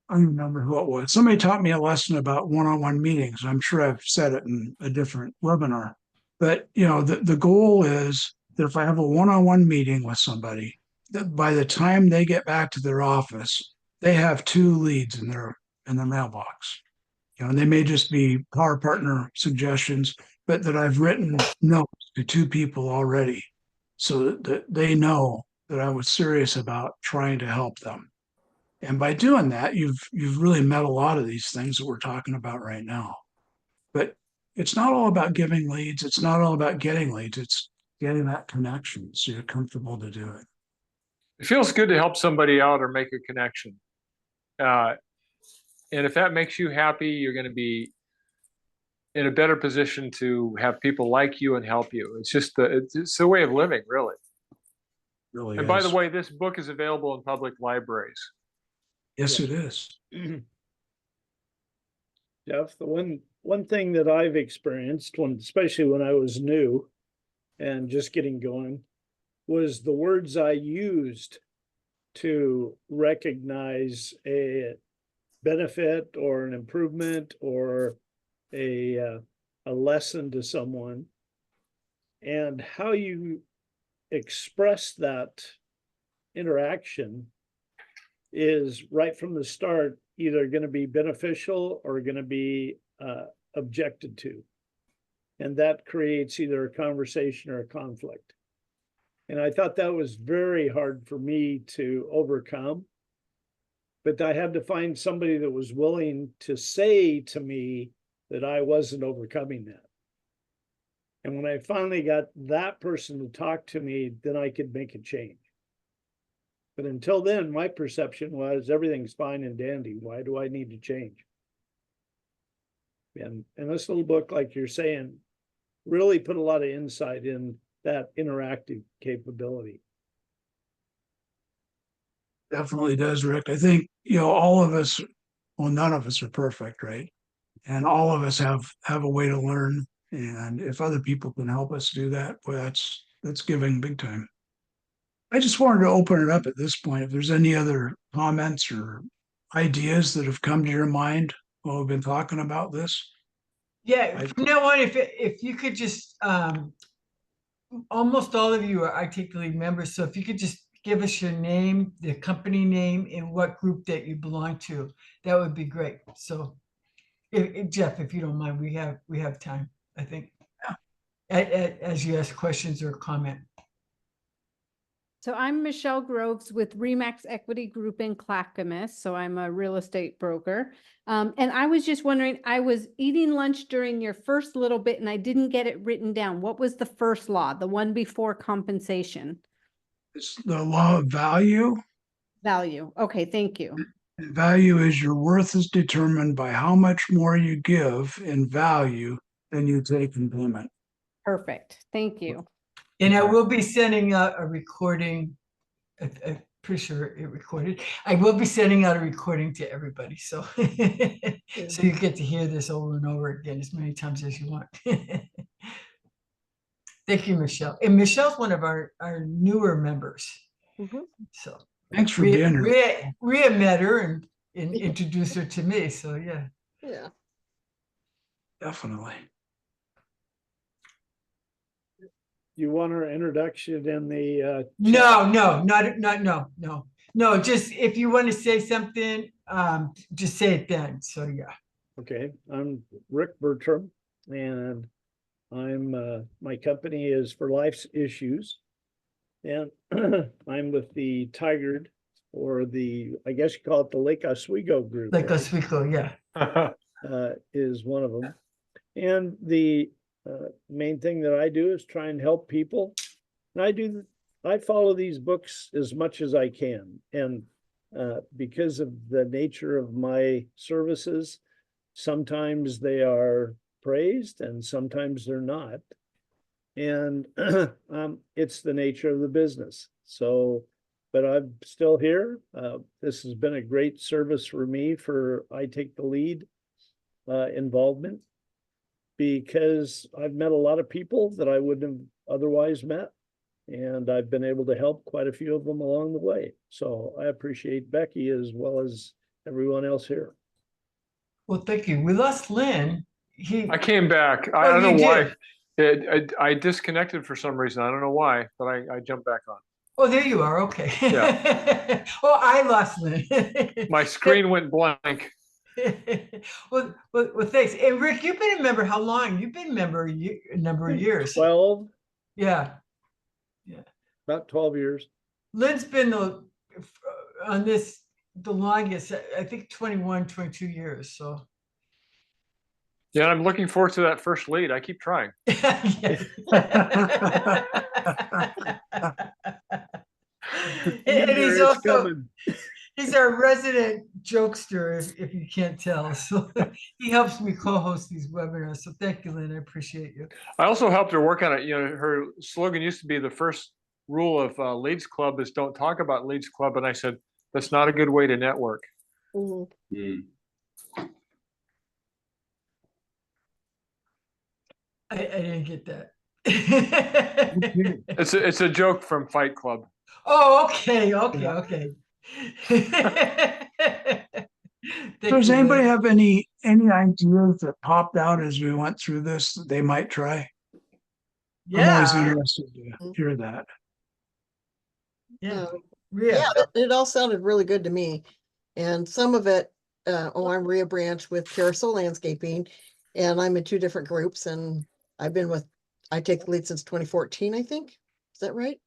Speaker 2: I don't remember who it was. Somebody taught me a lesson about one-on-one meetings. I'm sure I've said it in a different webinar. But the goal is that if I have a one-on-one meeting with somebody, that by the time they get back to their office, they have 2 leads in their mailbox. And they may just be power partner suggestions, but that I've written notes to 2 people already, so that they know that I was serious about trying to help them. And by doing that, you've really met a lot of these things that we're talking about right now. But it's not all about giving leads. It's not all about getting leads. It's getting that connection so you're comfortable to do it.
Speaker 3: It feels good to help somebody out or make a connection. And if that makes you happy, you're going to be in a better position to have people like you and help you. It's just it's the way of living, really.
Speaker 2: Really
Speaker 3: And
Speaker 2: is.
Speaker 3: by the way, this book is available in public libraries.
Speaker 2: Yes, it is.
Speaker 5: Jeff, the one thing that I've experienced, especially when I was new and just getting going, was the words I used to recognize a benefit or an improvement or a lesson to someone, and how you express that interaction is right from the start either going to be beneficial or going to be objected to. And that creates either a conversation or a conflict. And I thought that was very hard for me to overcome. But I had to find somebody that was willing to say to me that I wasn't overcoming that. And when I finally got that person to talk to me, then I could make a change. But until then, my perception was everything's fine and dandy. Why do I need to change? And this little book, like you're saying, really put a lot of insight in that interactive capability.
Speaker 2: Definitely does, Rick. I think, all of us, well, none of us are perfect, right? And all of us have a way to learn. And if other people can help us do that, well, that's giving big time. I just wanted to open it up at this point. If there's any other comments or ideas that have come to your mind while we've been talking about this.
Speaker 1: Yeah,
Speaker 2: I've-
Speaker 1: from now on, if you could just, almost all of you are I Take the Lead members, so if you could just give us your name, the company name, and what group that you belong to, that would be great. So, Jeff, if you don't mind, we have time, I think. As you ask questions or comment.
Speaker 4: So I'm Michelle Groves with Remax Equity Group in Clackamas. So I'm a real estate broker. And I was just wondering, I was eating lunch during your first little bit and I didn't get it written down. What was the first law, the one before compensation?
Speaker 2: It's the law of value.
Speaker 4: Value. Okay, thank you.
Speaker 2: And value is your worth is determined by how much more you give in value than you take in payment.
Speaker 4: Perfect. Thank you.
Speaker 1: And I will be sending out a recording. I'm pretty sure it recorded. I will be sending out a recording to everybody. So, so you get to hear this over and over again as many times as you want. Thank you, Michelle. And Michelle's one of our newer members. So
Speaker 2: Thanks for being here.
Speaker 1: Rhea met her and introduced her to me. So yeah.
Speaker 6: Yeah.
Speaker 2: Definitely.
Speaker 5: You want our introduction in the,
Speaker 1: No. Just if you want to say something, just say it then. So yeah.
Speaker 5: okay, I'm Rick Bertram and I'm, my company is For Life's Issues. And I'm with the Tigard, or the, I guess you call it the Lake Oswego group.
Speaker 1: Like
Speaker 5: right?
Speaker 1: Oswego, yeah.
Speaker 5: Is one of them. And the main thing that I do is try and help people. And I follow these books as much as I can. And because of the nature of my services, sometimes they are praised and sometimes they're not. And it's the nature of the business. So, but I'm still here. This has been a great service for me for I Take the Lead involvement, because I've met a lot of people that I wouldn't have otherwise met. And I've been able to help quite a few of them along the way. So I appreciate Becky as well as everyone else here.
Speaker 1: Well, thank you. We lost Lynn.
Speaker 3: I came back. I
Speaker 1: Oh,
Speaker 3: don't
Speaker 1: you
Speaker 3: know why.
Speaker 1: did?
Speaker 3: I disconnected for some reason. I don't know why, but I jumped back on.
Speaker 1: Oh, there you are. Okay.
Speaker 3: Yeah.
Speaker 1: Oh, I lost Lynn.
Speaker 3: My screen went blank.
Speaker 1: well, thanks. And Rick, you've been a member how long? You've been a member a number of years.
Speaker 5: 12,
Speaker 1: Yeah.
Speaker 5: about 12 years.
Speaker 1: Lynn's been on this the longest, I think 21, 22 years. So
Speaker 3: Yeah, I'm looking forward to that first lead. I keep trying.
Speaker 1: and he's
Speaker 5: It's
Speaker 1: also
Speaker 5: coming.
Speaker 1: he's our resident jokester, if you can't tell. So he helps me co-host these webinars. So thank you, Lynn. I appreciate you.
Speaker 3: I also helped her work on it. You know, her slogan used to be the first rule of Leads Club is don't talk about Leads Club. And I said, that's not a good way to network.
Speaker 1: I didn't get that.
Speaker 3: It's a joke from Fight Club.
Speaker 1: Oh, okay.
Speaker 2: Does anybody have any ideas that popped out as we went through this that they might try? I'm always
Speaker 1: Yeah.
Speaker 2: interested to hear that.
Speaker 1: Yeah.
Speaker 6: Yeah, it all sounded really good to me. And some of it, I'm Rhea Branch with Carousel Landscaping, and I'm in 2 different groups, and I've been with I Take the Lead since 2014, I think. Is that right?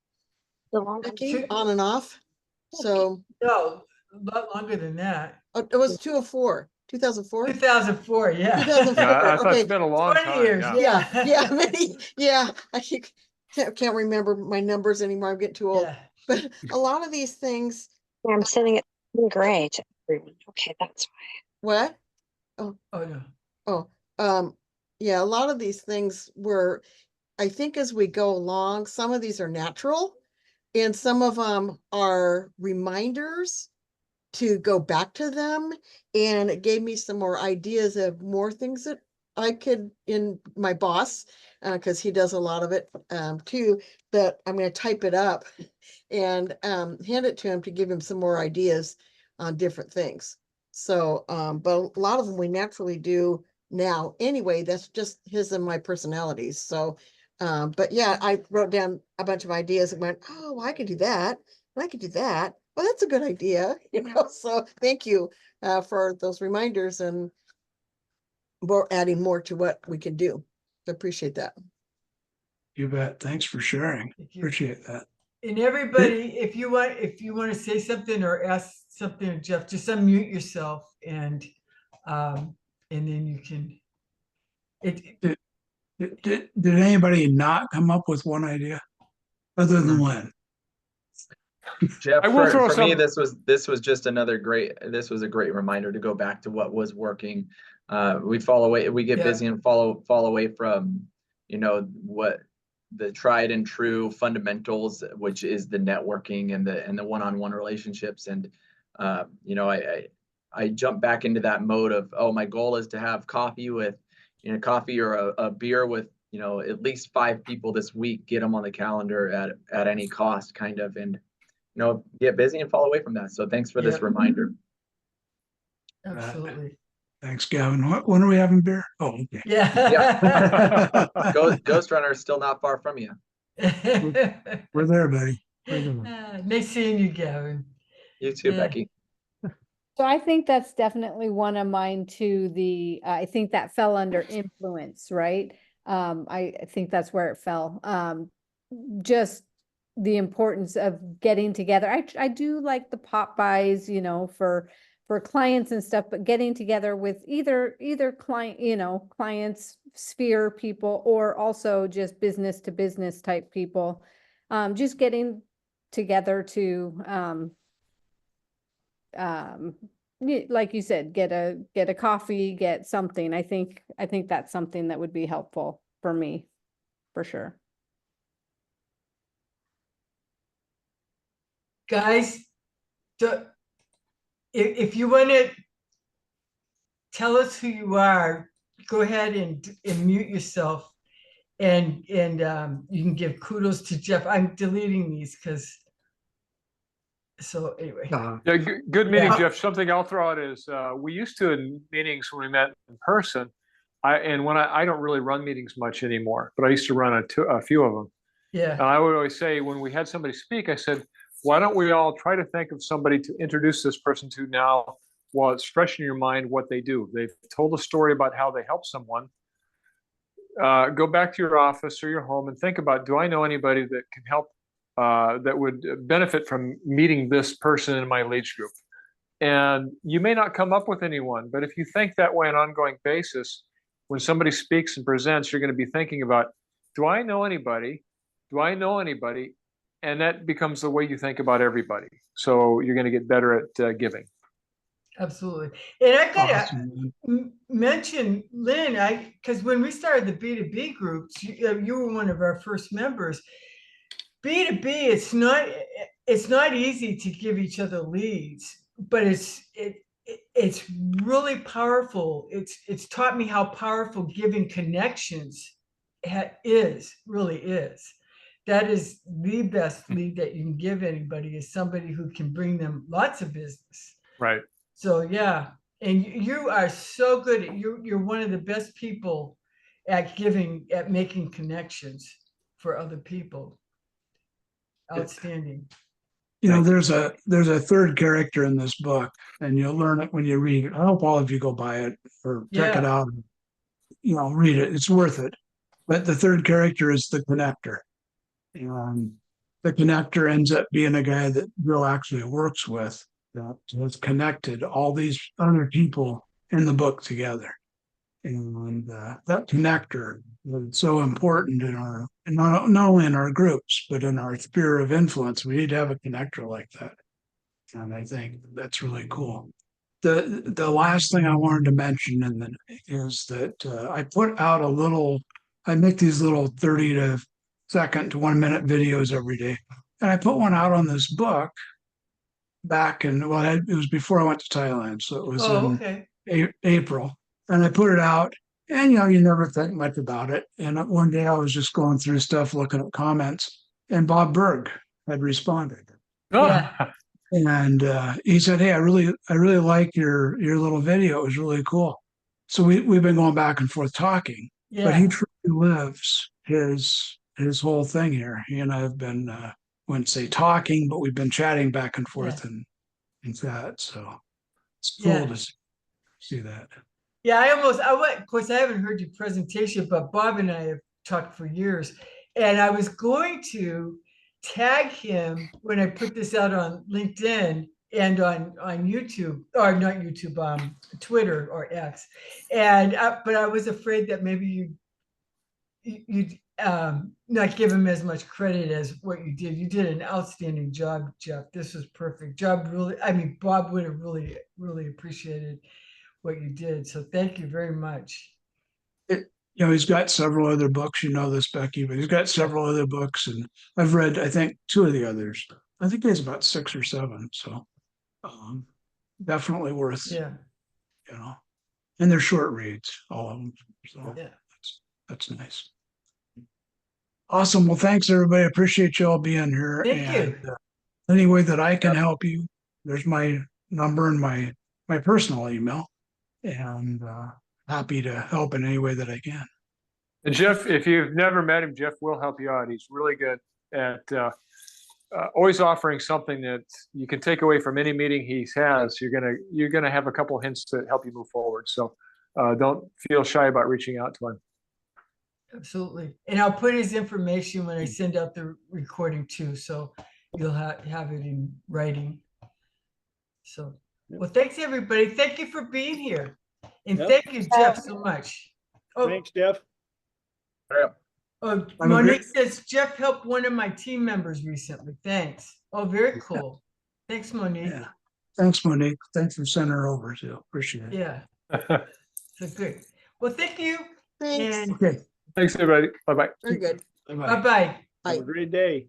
Speaker 6: Becky, on and off. So
Speaker 1: No, a lot longer than that.
Speaker 6: it was 2004.
Speaker 1: 2004, yeah.
Speaker 6: 2004.
Speaker 3: Yeah, I thought
Speaker 6: Okay.
Speaker 3: it's been a long
Speaker 1: 20
Speaker 3: time.
Speaker 1: years,
Speaker 3: Yeah.
Speaker 6: Yeah. I can't remember my numbers anymore. I'm getting too old.
Speaker 1: Yeah.
Speaker 6: But a lot of these things.
Speaker 7: I'm sending it great. Okay, that's
Speaker 6: What?
Speaker 1: Oh, no.
Speaker 6: Yeah, a lot of these things were, I think as we go along, some of these are natural and some of them are reminders to go back to them. And it gave me some more ideas of more things that I could, in my boss, because he does a lot of it too, that I'm going to type it up and hand it to him to give him some more ideas on different things. So, but a lot of them we naturally do now anyway. That's just his and my personalities. So, but yeah, I wrote down a bunch of ideas and went, oh, I could do that. I could do that. Well, that's a good idea, So thank you for those reminders and more adding more to what we can do. I appreciate that.
Speaker 2: You bet. Thanks for sharing.
Speaker 1: Thank you.
Speaker 2: Appreciate that.
Speaker 1: And everybody, if you want to say something or ask something, Jeff, just unmute yourself and then you can.
Speaker 2: Did anybody not come up with one idea other than one?
Speaker 8: Jeff,
Speaker 3: I will throw
Speaker 8: for me,
Speaker 3: some-
Speaker 8: this was just another this was a great reminder to go back to what was working. We get
Speaker 1: Yeah.
Speaker 8: busy and fall away from, what the tried and true fundamentals, which is the networking and the one-on-one relationships. And, I jump back into that mode of, oh, my goal is to have coffee with, coffee or a beer with, at least 5 people this week, get them on the calendar at any cost kind of, and, get busy and fall away from that. So thanks for this
Speaker 1: Yeah.
Speaker 8: reminder.
Speaker 1: Absolutely.
Speaker 2: Thanks, Gavin. When are we having beer? Oh, okay.
Speaker 1: Yeah.
Speaker 8: Ghost Runner is still not far from you.
Speaker 2: We're there, buddy. We're there.
Speaker 1: Nice seeing you, Gavin.
Speaker 8: You too,
Speaker 1: Yeah.
Speaker 8: Becky.
Speaker 4: So I think that's definitely one of mine too. I think that fell under influence, right? I think that's where it fell. Just the importance of getting together. I do like the pop buys, for clients and stuff, but getting together with either client, clients, sphere people, or also just business to business type people. Just getting together to, like you said, get a coffee, get something. I think that's something that would be helpful for me, for sure.
Speaker 1: Guys, if you want to tell us who you are, go ahead and mute yourself, and you can give kudos to Jeff. I'm deleting these because. So anyway.
Speaker 3: Yeah, good meeting,
Speaker 1: Yeah.
Speaker 3: Jeff. Something I'll throw out is we used to, in meetings when we met in person, I don't really run meetings much anymore, but I used to run a few of them.
Speaker 1: Yeah.
Speaker 3: And I would always say, when we had somebody speak, I said, why don't we all try to think of somebody to introduce this person to now, while it's fresh in your mind what they do. They've told a story about how they help someone. Go back to your office or your home and think about, do I know anybody that can help, that would benefit from meeting this person in my leads group? And you may not come up with anyone, but if you think that way on an ongoing basis, when somebody speaks and presents, you're going to be thinking about, do I know anybody? Do I know anybody? And that becomes the way you think about everybody. So you're going to get better at giving.
Speaker 1: Absolutely. And I gotta
Speaker 2: Awesome.
Speaker 1: mention, Lynn, because when we started the B2B groups, you were one of our first members. B2B, it's not easy to give each other leads, but it's really powerful. It's taught me how powerful giving connections really is. That is the best lead that you can give anybody, is somebody who can bring them lots of business.
Speaker 3: Right.
Speaker 1: So yeah, and you are so good at you're one of the best people at making connections for other people. Outstanding.
Speaker 2: There's a third character in this book, and you'll learn it when you read it. I hope all of you go buy it or check it out. Read it. It's worth it. But the third character is the connector. And the connector ends up being a guy that Bill actually works with, that has connected all these other people in the book together. And that connector is so important in not only in our groups, but in our sphere of influence. We need to have a connector like that. And I think that's really cool. The last thing I wanted to mention is that I put out I make these little 30-second to 1-minute videos every day. And I put one out on this book back it was before I went to Thailand. So it was
Speaker 1: Okay.
Speaker 2: April. And I put it out, And, you never think much about it. And one day I was just going through stuff, looking at comments, and Bob Burg had responded.
Speaker 1: Yeah.
Speaker 2: And he said, "Hey, I really like your little video. It was really cool." So we've been going back and forth talking, but he
Speaker 1: Yeah.
Speaker 2: truly lives his whole thing here. He and I have been, wouldn't say talking, but we've been chatting back and forth and that. So it's cool
Speaker 1: Yeah.
Speaker 2: to see that.
Speaker 1: Yeah, of course, I haven't heard your presentation, but Bob and I have talked for years. And I was going to tag him when I put this out on LinkedIn and on YouTube, or not YouTube, Twitter or X. But I was afraid that maybe you'd not give him as much credit as what you did. You did an outstanding job, Jeff. This was perfect. Bob would have really, really appreciated what you did. So thank you very much.
Speaker 2: He's got several other books, this, Becky, but he's got several other books, and I've read, I think, 2 of the others. I think he has about 6 or 7. So definitely worth, and they're short reads, all of them. So that's nice. Awesome. Well, thanks everybody. I appreciate you all being here.
Speaker 1: Thank you.
Speaker 2: Any way that I can help you, there's my number and my personal email, and happy to help in any way that I can.
Speaker 3: And Jeff, if you've never met him, Jeff will help you out. He's really good at always offering something that you can take away from any meeting he has. You're gonna have a couple hints to help you move forward. So don't feel shy about reaching out to him.
Speaker 1: Absolutely. And I'll put his information when I send out the recording too. So you'll have it in writing. So, well, thanks everybody. Thank you for being here. And thank you, Jeff, so much. Oh,
Speaker 5: Thanks, Jeff.
Speaker 1: Oh, Monique says Jeff helped one of my team members recently. Thanks. Oh, very cool. Thanks, Monique.
Speaker 2: Yeah. Thanks, Monique. Thanks for sending her over too. Appreciate it.
Speaker 1: Yeah. So good. Well, thank you.
Speaker 6: Thanks.
Speaker 1: And
Speaker 2: Okay.
Speaker 3: Thanks, everybody. Bye-bye.
Speaker 6: Very good.
Speaker 2: Bye-bye.
Speaker 1: bye-bye.
Speaker 5: Have a great day.